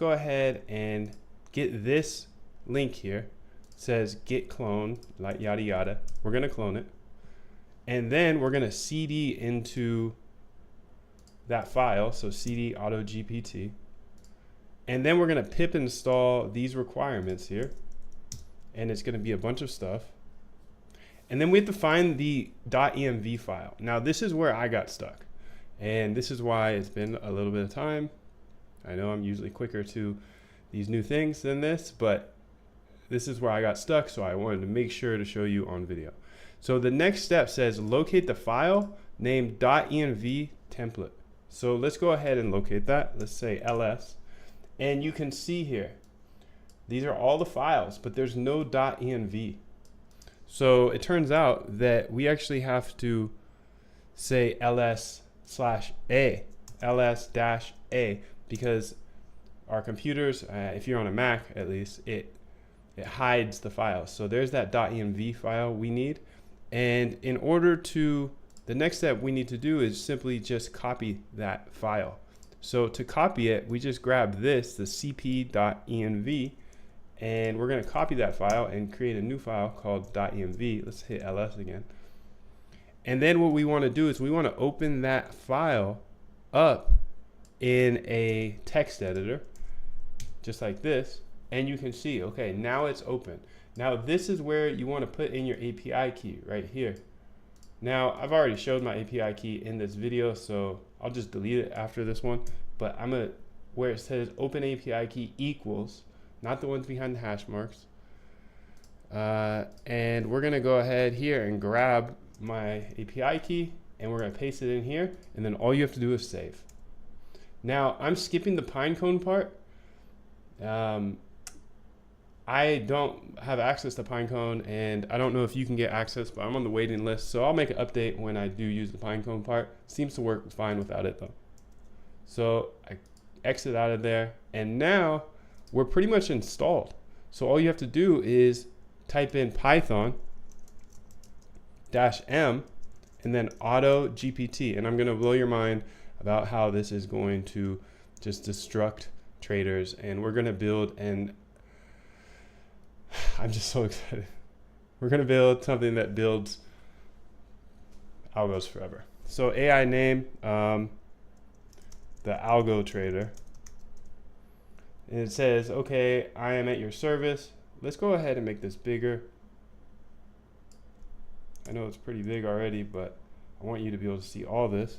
go ahead and get this link here. It says git clone, like yada yada. We're gonna clone it. And then we're gonna cd into that file, so cd AutoGPT. And then we're gonna pip install these requirements here. And it's gonna be a bunch of stuff. And then we have to find the .env file. Now this is where I got stuck. And this is why it's been a little bit of time. I know I'm usually quicker to these new things than this, but this is where I got stuck, so I wanted to make sure to show you on video. So the next step says locate the file named .env-template. So let's go ahead and locate that. Let's say ls. And you can see here, these are all the files, but there's no .env. So it turns out that we actually have to say ls/a, ls-a, because our computers, if you're on a Mac at least, it hides the files. So there's that .env file we need. And in order to, the next step we need to do is simply just copy that file. So to copy it, we just grab this, the cp.env, and we're going to copy that file and create a new file called .env. Let's hit ls again. And then what we want to do is we want to open that file up in a text editor, just like this. And you can see, okay, now it's open. Now this is where you want to put in your API key right here. Now I've already showed my API key in this video, so I'll just delete it after this one. But I'm gonna, where it says open API key equals, not the ones behind the hash marks. And we're gonna go ahead here and grab my API key and we're gonna paste it in here. And then all you have to do is save. Now I'm skipping the Pinecone part. I don't have access to Pinecone, and I don't know if you can get access, but I'm on the waiting list. So I'll make an update when I do use the Pinecone part. Seems to work fine without it though. So I exit out of there, and now we're pretty much installed. So all you have to do is type in Python -m and then AutoGPT, and I'm going to blow your mind about how this is going to just destruct traders, and we're going to build an I'm just so excited. We're going to build something that builds algos forever. So AI name, the Algo Trader. And it says, okay, I am at your service. Let's go ahead and make this bigger. I know it's pretty big already, but I want you to be able to see all this.